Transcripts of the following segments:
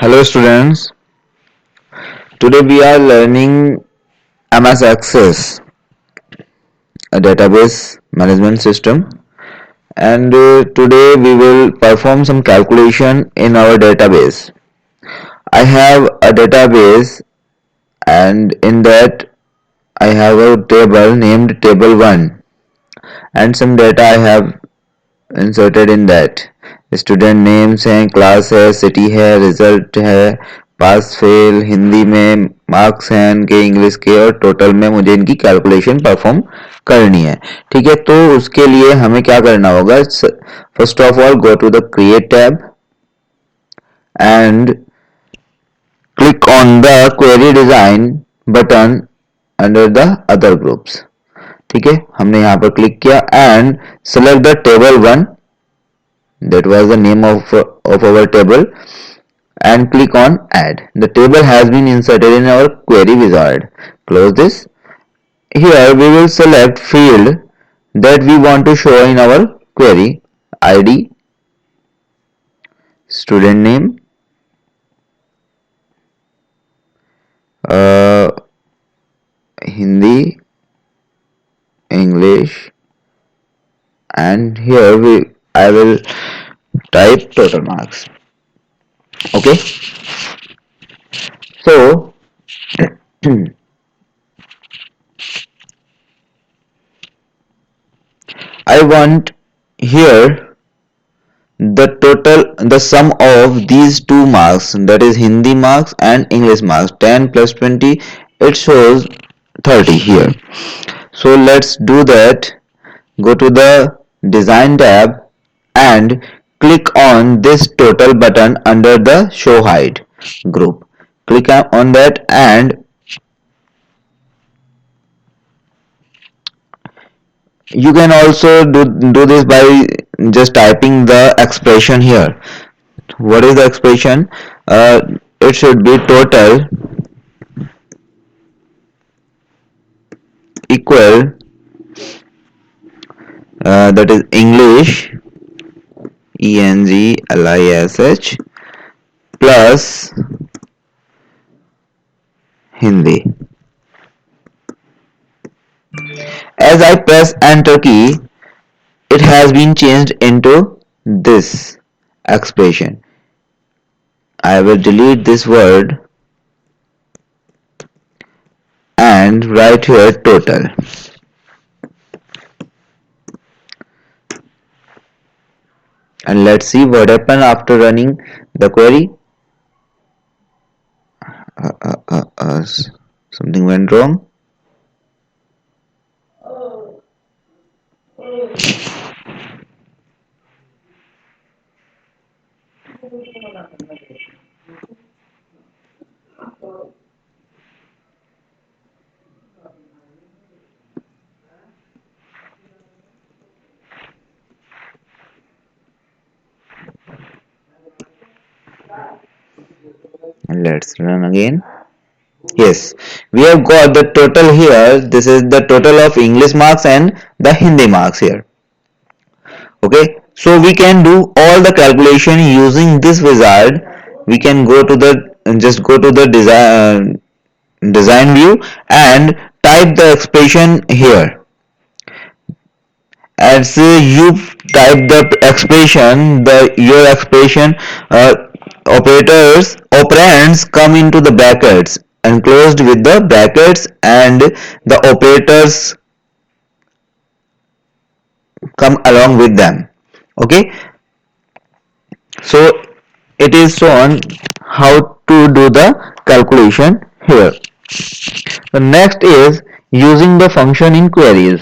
Hello students, today we are learning MS Access, a database management system, and today we will perform some calculation in our database. I have a database and in that I have a table named table 1 and some data I have inserted in that student names हैं, class है, city है, result है, pass fail, Hindi में marks हैं इनके, English के, और total में मुझे इनकी कैलकुलेशन परफॉर्म करनी है. ठीक है, तो उसके लिए हमें क्या करना होगा. First of all go to the create tab and click on the query design button under the other groups. ठीक है, हमने यहाँ पर क्लिक किया and select the table 1, that was the name of our table, and click on add. The table has been inserted in our query wizard. Close this. Here we will select field that we want to show in our query: id, student name, Hindi, English, and here I will type total marks. Okay, so I want here the sum of these two marks, that is Hindi marks and English marks. 10 plus 20, it shows 30 here. So let's do that. Go to the design tab and click on this total button under the show hide group. Click on that and you can also do this by just typing the expression here. What is the expression? It should be total equal that is English, ENGLISH, plus Hindi. As I press enter key, it has been changed into this expression. I will delete this word and write here total. And let's see what happened after running the query. Something went wrong. And let's run again. Yes, we have got the total here. This is the total of English marks and the Hindi marks here. Okay, so we can do all the calculation using this wizard. We can go to the just go to the design view and type the expression here. As you type the expression, your expression operands come into the brackets enclosed with the brackets, and the operators come along with them. Okay, so it is shown how to do the calculation here. The next is using the function in queries.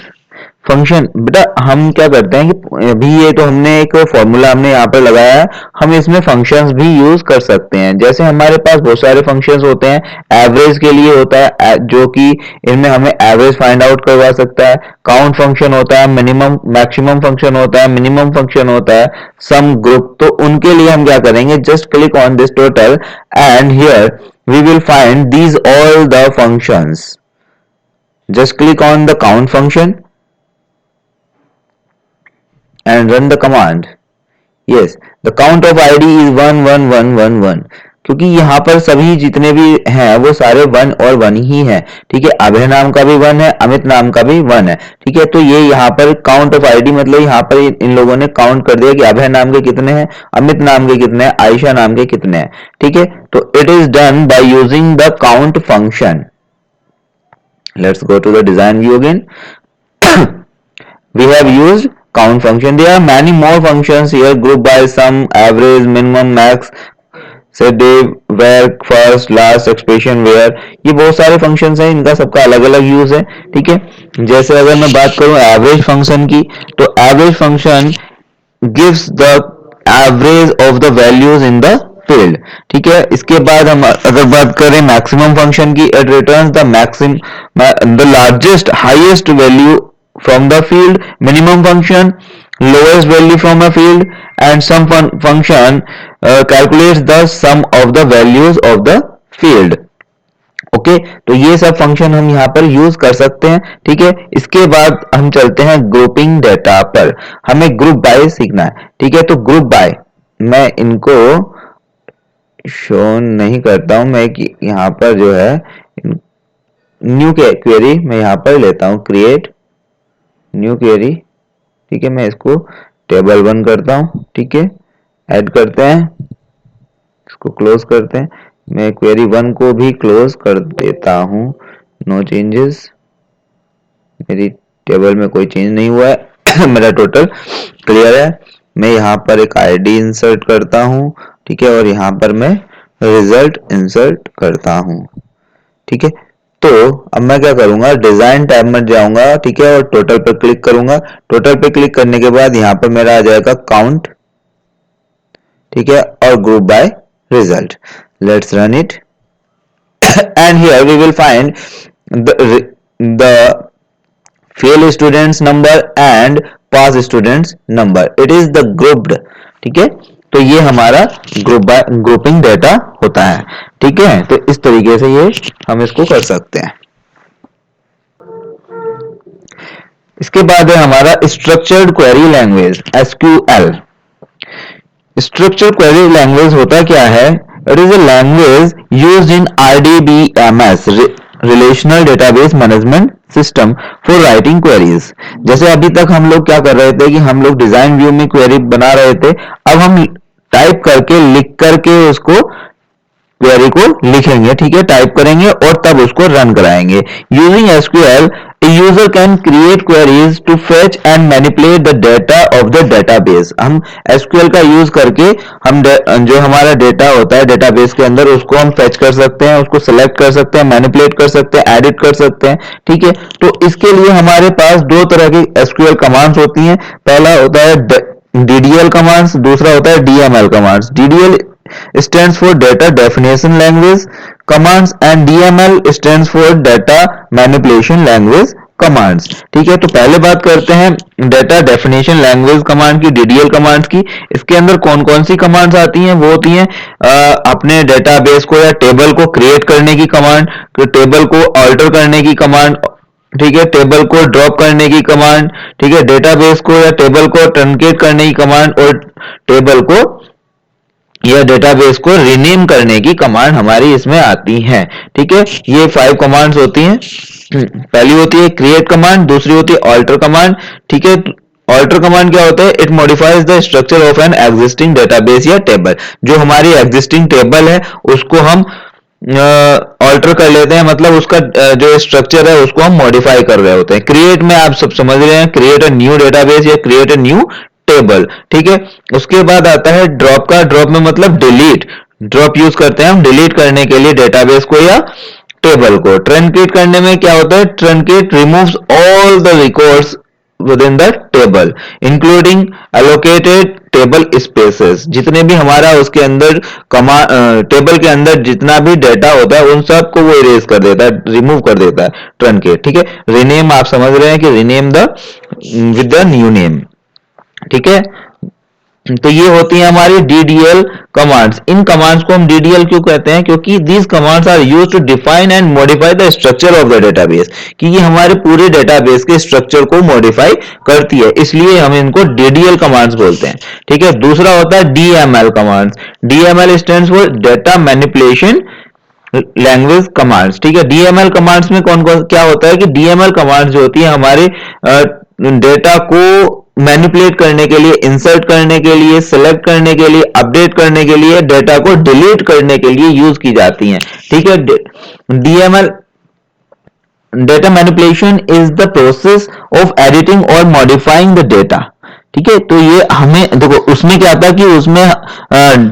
Function बेटा हम क्या करते हैं कि अभी ये तो हमने एक फॉर्मूला हमने यहाँ पर लगाया है, हम इसमें फंक्शंस भी यूज कर सकते हैं. जैसे हमारे पास बहुत सारे फंक्शंस होते हैं. एवरेज के लिए होता है जो कि इनमें हमें एवरेज फाइंड आउट करवा सकता है. काउंट फंक्शन होता है, मिनिमम मैक्सिमम फंक्शन होता है, मिनिमम फंक्शन होता है, सम ग्रुप. तो उनके लिए हम क्या करेंगे, just click on this total and here we will find these all the functions. Just click on the count function and run the command. Yes, the count of id is 11111. क्योंकि यहाँ पर सभी जितने भी हैं वो सारे 1 और 1 ही हैं। ठीक है, अभय नाम का भी 1 है, अमित नाम का भी 1 है। ठीक है, तो ये यहाँ पर काउंट ऑफ आईडी मतलब यहाँ पर इन लोगों ने काउंट कर दिया कि अभय नाम के कितने हैं, अमित नाम के कितने हैं, आयशा नाम के कितने हैं। ठीक है, तो it is done by using the count function. Let's go to the design view again. We have used count function. There are many more functions here grouped by sum, average, minimum, max, say div, where, first, last, expression, where. ये बहुत सारे functions हैं, इनका सबका अलग अलग use है। ठीक है, जैसे अगर मैं बात करूं एवरेज फंक्शन की, तो average function gives the average of the values in the field. ठीक है, इसके बाद हम अगर बात करें मैक्सिमम फंक्शन की, it returns the maximum the largest highest value from the field. Minimum function lowest value from a field, and sum function calculates the sum of the values of the field. Okay, तो ये सब function हम यहाँ पर use कर सकते हैं। ठीक है, इसके बाद हम चलते हैं ग्रुपिंग डेटा पर। हमें ग्रुप बाय सीखना है। ठीक है, तो ग्रुप बाय मैं इनको शो नहीं करता हूं, मैं यहाँ पर जो है न्यू क्वेरी मैं यहाँ पर लेता हूं, क्रिएट न्यू क्वेरी। ठीक है, मैं इसको टेबल 1 करता हूं। ठीक है, ऐड करते हैं, इसको क्लोज करते हैं। मैं क्वेरी 1 को भी क्लोज कर देता हूं। नो चेंजेस, मेरी टेबल में कोई चेंज नहीं हुआ है। मेरा टोटल क्लियर है। मैं यहाँ पर एक आईडी इंसर्ट करता हूं। ठीक है, और यहाँ पर मैं रिजल्ट इंसर्ट करता हूं। ठीक है, तो अब मैं क्या करूंगा, डिजाइन टैब में जाऊंगा। ठीक है, और टोटल पे क्लिक करूंगा। टोटल पे क्लिक करने के बाद यहाँ पर मेरा आ जाएगा काउंट। ठीक है, और group by result. Let's run it and here we will find the fail students number and pass students number. It is the grouped. ठीक है, तो ये हमारा ग्रुपिंग डेटा होता है। ठीक है, तो इस तरीके से ये हम इसको कर सकते हैं। इसके बाद है हमारा structured query language, SQL. Structured query language होता क्या है? It is a language used in RDBMS, relational database management system, for writing queries. जैसे अभी तक हम लोग क्या कर रहे थे कि हम लोग डिजाइन व्यू में क्वेरी बना रहे थे, अब हम टाइप करके लिख करके उसको क्वेरी को लिखेंगे। ठीक है, टाइप करेंगे और तब उसको रन कराएंगे। Using SQL user can create queries to fetch and manipulate the data of the database. हम एसक्यूएल का यूज करके हम जो हमारा डेटा होता है डेटाबेस के अंदर, उसको हम फेच कर सकते हैं, उसको सिलेक्ट कर सकते हैं, मैनिपुलेट कर सकते हैं, एडिट कर सकते हैं। ठीक है, तो इसके लिए हमारे पास दो तरह की एसक्यूएल कमांड्स होती हैं। पहला होता है डीडीएल कमांड्स, दूसरा होता है DML commands. DDL stands for data definition language commands and DML stands for data manipulation language commands. ठीक है, तो पहले बात करते हैं डेटा डेफिनेशन लैंग्वेज कमांड की, डीडीएल कमांड्स की। इसके अंदर कौन कौन सी कमांड्स आती हैं? वो होती हैं अपने डेटाबेस को या टेबल को क्रिएट करने की कमांड, टेबल को ऑल्टर करने की कमांड, ठीक है, टेबल को ड्रॉप करने की कमांड, ठीक है, डेटाबेस को या टेबल को ट्रंकेट करने की कमांड, और टेबल को या डेटाबेस को रीनेम करने की कमांड हमारी इसमें आती है। ठीक है, ये 5 कमांड्स होती हैं। पहली होती है क्रिएट कमांड, दूसरी होती है ऑल्टर कमांड। ठीक है, ऑल्टर कमांड क्या होता है? It modifies the structure of an existing database या टेबल। जो हमारी एग्जिस्टिंग टेबल है उसको हम ऑल्टर कर लेते हैं, मतलब उसका जो स्ट्रक्चर है उसको हम मॉडिफाई कर रहे होते हैं। क्रिएट में आप सब समझ रहे हैं, क्रिएट अ न्यू डेटाबेस या क्रिएट अ न्यू टेबल। ठीक है, उसके बाद आता है ड्रॉप का। ड्रॉप में मतलब डिलीट, ड्रॉप यूज करते हैं हम डिलीट करने के लिए डेटाबेस को या टेबल को। ट्रंकेट करने में क्या होता है? Truncate removes all the records with the table including allocated table spaces. जितने भी हमारा उसके अंदर टेबल के अंदर जितना भी डेटा होता है उन सब को वो इरेज कर देता है, रिमूव कर देता है ट्रंकेट। ठीक है, रीनेम आप समझ रहे हैं कि rename the with the new name. ठीक है, तो ये होती है हमारी DDL कमांड्स। इन कमांड्स को हम DDL क्यों कहते हैं? क्योंकि these commands are used to define and modify the structure of the database, कि ये हमारे पूरे डेटाबेस के स्ट्रक्चर को मॉडिफाई करती है, इसलिए हम इनको DDL कमांड्स बोलते हैं। ठीक है, दूसरा होता है DML commands. DML stands for data manipulation language commands. ठीक है, डीएमएल कमांड्स में कौन कौन क्या होता है कि डीएमएल कमांड्स जो होती है हमारे डेटा को मैनिपुलेट करने के लिए, इंसर्ट करने के लिए, सिलेक्ट करने के लिए, अपडेट करने के लिए, डेटा को डिलीट करने के लिए यूज की जाती हैं। ठीक है, DML data manipulation is the process of editing और मॉडिफाइंग द डेटा। ठीक है, तो ये हमें देखो उसमें क्या आता है कि उसमें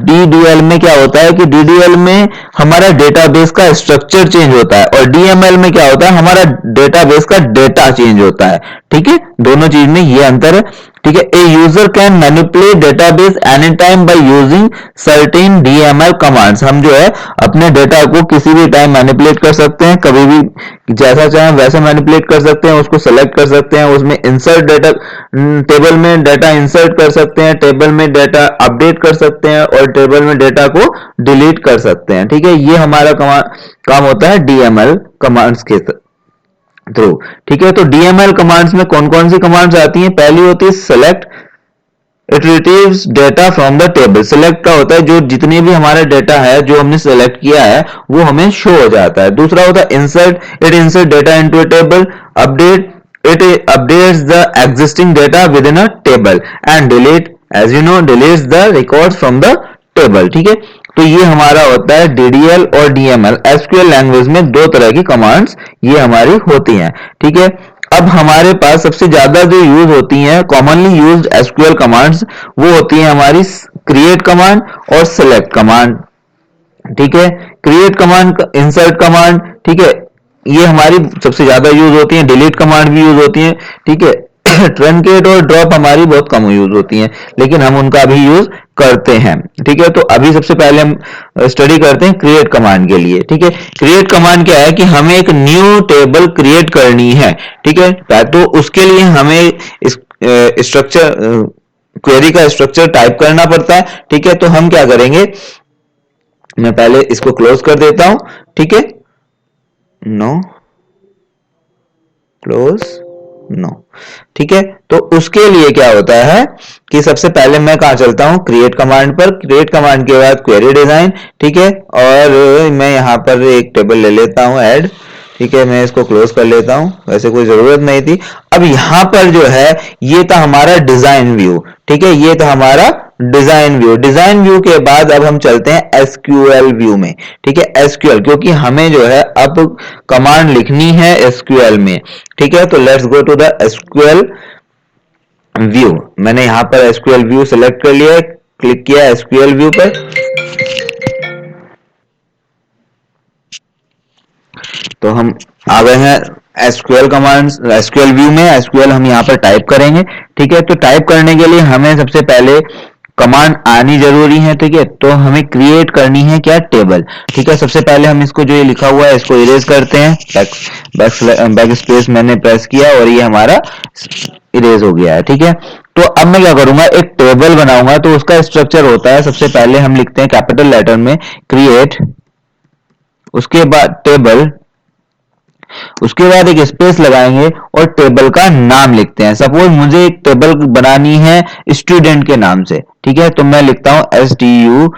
डीडीएल में क्या होता है कि डीडीएल में हमारा डेटाबेस का स्ट्रक्चर चेंज होता है और डीएमएल में क्या होता है हमारा डेटाबेस का डेटा चेंज होता है। ठीक है, दोनों चीज में ये अंतर है। ठीक है, a user can manipulate database any time by using certain DML commands. हम जो है अपने डेटा को किसी भी टाइम मैनिपुलेट कर सकते हैं, कभी भी जैसा चाहें वैसे मैनिपुलेट कर सकते हैं, उसको सेलेक्ट कर सकते हैं, उसमें इंसर्ट डेटा, टेबल में डेटा इंसर्ट कर सकते हैं, टेबल में डेटा अपडेट कर सकते हैं और टेबल में डेटा को डिलीट कर सकते हैं। ठीक है, ये हमारा काम होता है डीएमएल कमांड्स के थ्रू। ठीक है, तो डीएमएल कमांड्स में कौन कौन सी कमांड्स आती हैं? पहली होती है select, it retrieves data from the table. Select का होता है जो जितने भी हमारा डेटा है जो हमने सेलेक्ट किया है वो हमें शो हो जाता है। दूसरा होता है insert, it insert data into a table. Update, it updates the existing data within a table and delete, as you know, deletes the records from the table। ठीक है, तो ये हमारा होता है DDL और DML। SQL लैंग्वेज में दो तरह की कमांड्स ये हमारी होती हैं। ठीक है, अब हमारे पास सबसे ज्यादा जो यूज होती हैं कॉमनली यूज्ड SQL कमांड्स वो होती है हमारी क्रिएट कमांड और सिलेक्ट कमांड। ठीक है, क्रिएट कमांड, इंसर्ट कमांड, ठीक है, ये हमारी सबसे ज्यादा यूज होती है। डिलीट कमांड भी यूज होती है। ठीक है, ट्रंकेट और ड्रॉप हमारी बहुत कम यूज होती हैं, लेकिन हम उनका भी यूज करते हैं। ठीक है, तो अभी सबसे पहले हम स्टडी करते हैं क्रिएट कमांड के लिए। ठीक है, क्रिएट कमांड क्या है कि हमें एक न्यू टेबल क्रिएट करनी है। ठीक है, तो उसके लिए हमें इस स्ट्रक्चर, क्वेरी का स्ट्रक्चर टाइप करना पड़ता है। ठीक है, तो हम क्या करेंगे, मैं पहले इसको क्लोज कर देता हूं। ठीक है, नो, क्लोज, नो। ठीक है, तो उसके लिए क्या होता है कि सबसे पहले मैं कहां चलता हूं, क्रिएट कमांड पर। क्रिएट कमांड के बाद क्वेरी डिजाइन। ठीक है, और मैं यहां पर एक टेबल ले लेता हूं ऐड। ठीक है, मैं इसको क्लोज कर लेता हूं, वैसे कोई जरूरत नहीं थी। अब यहां पर जो है ये था हमारा डिजाइन व्यू। ठीक है, ये था हमारा डिजाइन व्यू। डिजाइन व्यू के बाद अब हम चलते हैं एसक्यूएल व्यू में। ठीक है, एसक्यूएल, क्योंकि हमें जो है अब कमांड लिखनी है एसक्यूएल में। ठीक है, तो let's go to the SQL view. मैंने यहां पर एसक्यूएल व्यू सेलेक्ट कर लिया है, क्लिक किया एसक्यूएल व्यू पर। तो हम आ गए हैं एसक्यूएल कमांड्स, एसक्यूएल व्यू में। एसक्यूएल हम यहाँ पर टाइप करेंगे। ठीक है, तो टाइप करने के लिए हमें सबसे पहले कमांड आनी जरूरी है। ठीक है, तो हमें क्रिएट करनी है क्या, टेबल। ठीक है, सबसे पहले हम इसको जो ये लिखा हुआ है इसको इरेज करते हैं। बैक स्पेस मैंने प्रेस किया और ये हमारा इरेज हो गया है। ठीक है, तो अब मैं क्या करूंगा, एक टेबल बनाऊंगा। तो उसका स्ट्रक्चर होता है, सबसे पहले हम लिखते हैं कैपिटल लेटर में क्रिएट, उसके बाद टेबल, उसके बाद एक स्पेस लगाएंगे और टेबल का नाम लिखते हैं। सपोज मुझे एक टेबल बनानी है स्टूडेंट के नाम से। ठीक है, तो मैं लिखता हूं STU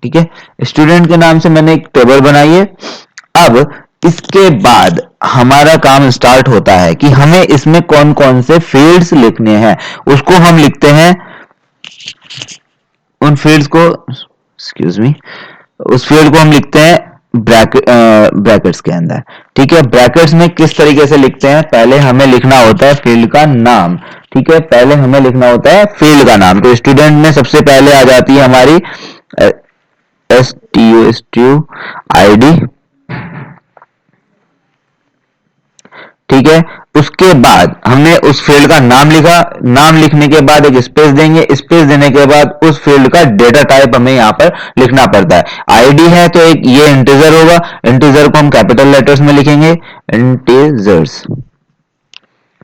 ठीक है, स्टूडेंट के नाम से मैंने एक टेबल बनाई है। अब इसके बाद हमारा काम स्टार्ट होता है कि हमें इसमें कौन कौन से फील्ड्स लिखने हैं। उसको हम लिखते हैं, उन फील्ड्स को, एक्सक्यूज मी, उस फील्ड को हम लिखते हैं ब्रैकेट्स के अंदर। ठीक है, ब्रैकेट्स में किस तरीके से लिखते हैं, पहले हमें लिखना होता है फील्ड का नाम। ठीक है, पहले हमें लिखना होता है फील्ड का नाम। तो स्टूडेंट में सबसे पहले आ जाती है हमारी STU ID। ठीक है, उसके बाद हमने उस फील्ड का नाम लिखा, नाम लिखने के बाद एक स्पेस देंगे, स्पेस देने के बाद उस फील्ड का डेटा टाइप हमें यहाँ पर लिखना पड़ता है। आईडी है तो एक ये इंटीजर होगा, इंटीजर को हम कैपिटल लेटर्स में लिखेंगे, इंटीजर्स,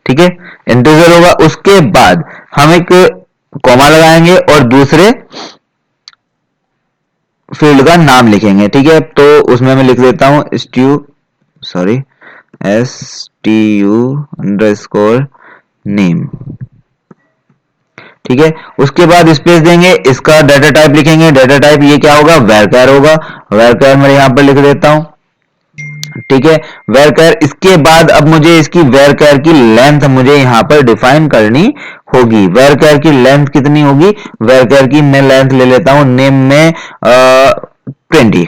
ठीक है, इंटीजर होगा। उसके बाद हम एक कॉमा लगाएंगे और दूसरे फील्ड का नाम लिखेंगे, ठीक है। तो उसमें मैं लिख देता हूं STU_name, ठीक है। उसके बाद स्पेस देंगे, इसका डाटा टाइप लिखेंगे, डाटा टाइप ये क्या होगा, varchar होगा, varchar मैं यहां पर लिख देता हूं, ठीक है, varchar। इसके बाद अब मुझे इसकी varchar की लेंथ मुझे यहां पर डिफाइन करनी होगी। varchar की लेंथ कितनी होगी, varchar की मैं लेंथ ले लेता हूं नेम में 20,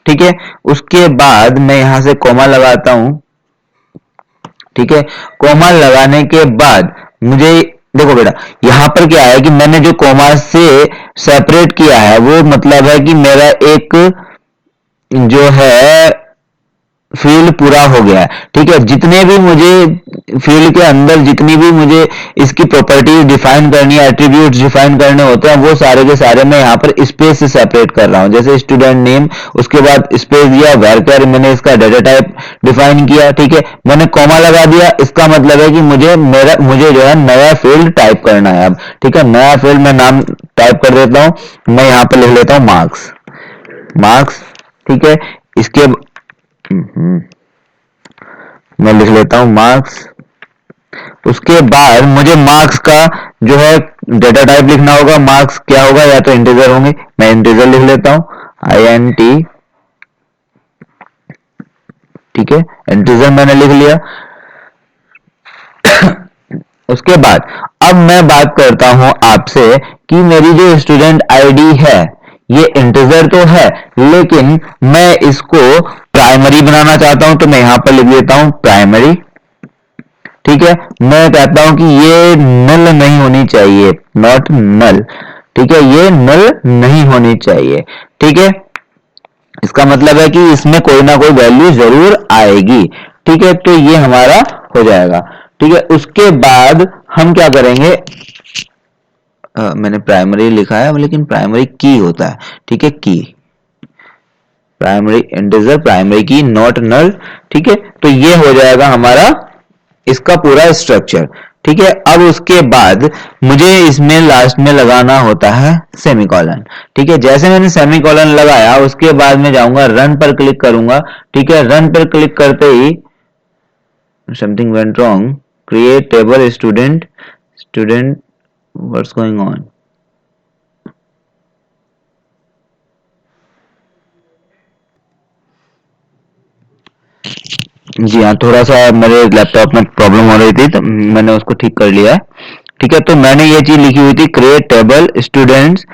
ठीक है। उसके बाद मैं यहां से कॉमा लगाता हूं, ठीक है। कॉमा लगाने के बाद मुझे देखो बेटा, यहां पर क्या है कि मैंने जो कॉमा से सेपरेट किया है वो मतलब है कि मेरा एक जो है फील्ड पूरा हो गया है, ठीक है। जितने भी मुझे फील्ड के अंदर जितनी भी मुझे इसकी प्रॉपर्टीज डिफाइन करनी है, एट्रीब्यूट्स डिफाइन करने होते हैं, वो सारे के सारे मैं यहाँ पर स्पेस से सेपरेट कर रहा हूँ। जैसे स्टूडेंट नेम, उसके बाद स्पेस दिया, varchar, मैंने इसका डाटा टाइप डिफाइन किया, ठीक है। मैंने कॉमा लगा दिया, इसका मतलब है कि मुझे जो है नया फील्ड टाइप करना है अब, ठीक है। नया फील्ड मैं नाम टाइप कर देता हूँ, मैं यहाँ पर लिख लेता हूँ मार्क्स, ठीक है। इसके मैं लिख लेता हूं मार्क्स। उसके बाद मुझे मार्क्स का जो है डेटा टाइप लिखना होगा। मार्क्स क्या होगा, या तो इंटीजर होंगे, मैं इंटीजर लिख लेता हूं INT, ठीक है, इंटीजर मैंने लिख लिया। उसके बाद अब मैं बात करता हूं आपसे कि मेरी जो स्टूडेंट आईडी है ये इंटीजर तो है, लेकिन मैं इसको प्राइमरी बनाना चाहता हूं, तो मैं यहां पर लिख देता हूं प्राइमरी, ठीक है। मैं कहता हूं कि ये नल नहीं होनी चाहिए, नॉट नल, ठीक है, ये नल नहीं होनी चाहिए, ठीक है। इसका मतलब है कि इसमें कोई ना कोई वैल्यू जरूर आएगी, ठीक है। तो ये हमारा हो जाएगा, ठीक है। उसके बाद हम क्या करेंगे, मैंने प्राइमरी लिखा है लेकिन प्राइमरी की होता है, ठीक है, की, प्राइमरी इंटीजर, प्राइमरी की, नॉट नल, ठीक है। तो ये हो जाएगा हमारा इसका पूरा स्ट्रक्चर, ठीक है। अब उसके बाद मुझे इसमें लास्ट में लगाना होता है सेमीकोलन, ठीक है। जैसे मैंने सेमीकोलन लगाया उसके बाद मैं जाऊंगा रन पर क्लिक करूंगा, ठीक है। रन पर क्लिक करते ही something went wrong, create table student, what's going on, जी हाँ, थोड़ा सा मेरे लैपटॉप में प्रॉब्लम हो रही थी तो मैंने उसको ठीक कर लिया है, ठीक है। तो मैंने ये चीज लिखी हुई थी, create table students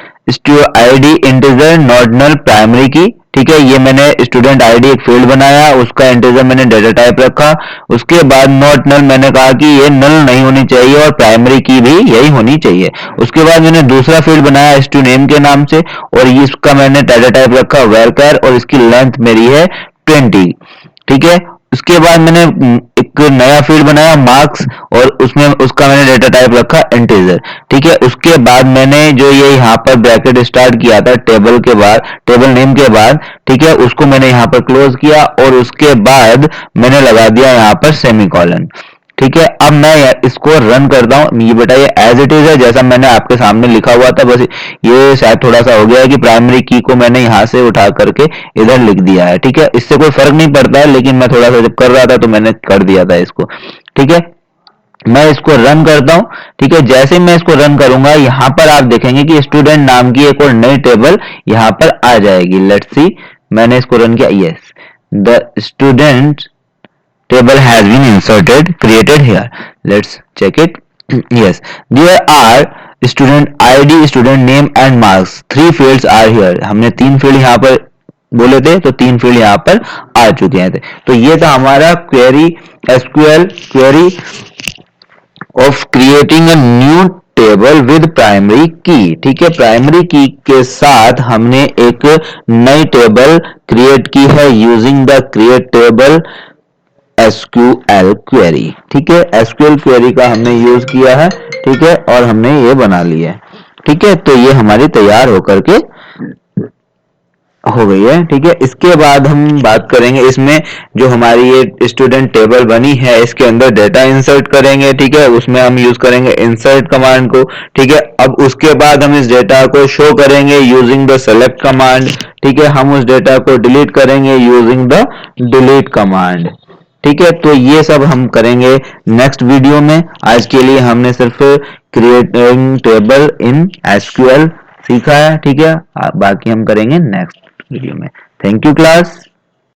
ID integer not null primary key, ठीक है। ये मैंने स्टूडेंट आईडी एक फील्ड बनाया, उसका इंटीजर मैंने डेटा टाइप रखा। उसके बाद नॉट नल मैंने कहा कि ये नल नहीं होनी चाहिए और प्राइमरी की भी यही होनी चाहिए। उसके बाद मैंने दूसरा फील्ड बनाया स्टूडेंट के नाम से और इसका मैंने डेटा टाइप रखा varchar और इसकी लेंथ मेरी है 20, ठीक है। उसके बाद मैंने एक नया फील्ड बनाया मार्क्स और उसमें उसका मैंने डेटा टाइप रखा इंटीजर, ठीक है। उसके बाद मैंने जो ये यहाँ पर ब्रैकेट स्टार्ट किया था टेबल के बाद, टेबल नेम के बाद, ठीक है, उसको मैंने यहाँ पर क्लोज किया और उसके बाद मैंने लगा दिया यहाँ पर सेमीकोलन, ठीक है। अब मैं इसको रन करता हूँ, ये बेटा ये एज इट इज है जैसा मैंने आपके सामने लिखा हुआ था, बस ये शायद थोड़ा सा हो गया है कि प्राइमरी की को मैंने यहाँ से उठा करके इधर लिख दिया है, ठीक है। इससे कोई फर्क नहीं पड़ता है, लेकिन मैं थोड़ा सा जब कर रहा था तो मैंने कर दिया था इसको, ठीक है। मैं इसको रन करता हूं, ठीक है। जैसे मैं इसको रन करूंगा यहां पर आप देखेंगे कि स्टूडेंट नाम की एक और नई टेबल यहां पर आ जाएगी। लेट्स सी, मैंने इसको रन किया, yes, the student table has been inserted created here, let's check it, yes, there are student id, student name and marks, three fields are here। हमने तीन फील्ड यहाँ पर बोले थे तो तीन फील्ड यहाँ पर आ चुके हैं। तो ये था हमारा query, SQL query of creating a new table with primary key, ठीक है। प्राइमरी की के साथ हमने एक नई टेबल क्रिएट की है using the create table SQL query. ठीक है, SQL क्वेरी का हमने यूज किया है। ठीक है, और हमने ये बना लिया है। ठीक है, तो ये हमारी तैयार होकर के हो गई है। ठीक है, इसके बाद हम बात करेंगे इसमें जो हमारी ये स्टूडेंट टेबल बनी है इसके अंदर डेटा इंसर्ट करेंगे। ठीक है, उसमें हम यूज करेंगे इंसर्ट कमांड को। ठीक है, अब उसके बाद हम इस डेटा को शो करेंगे यूजिंग द सेलेक्ट कमांड। ठीक है, हम उस डेटा को डिलीट करेंगे यूजिंग द डिलीट कमांड। ठीक है, तो ये सब हम करेंगे नेक्स्ट वीडियो में। आज के लिए हमने सिर्फ क्रिएटिंग टेबल इन एसक्यूएल सीखा है। ठीक है, बाकी हम करेंगे नेक्स्ट वीडियो में। Thank you class.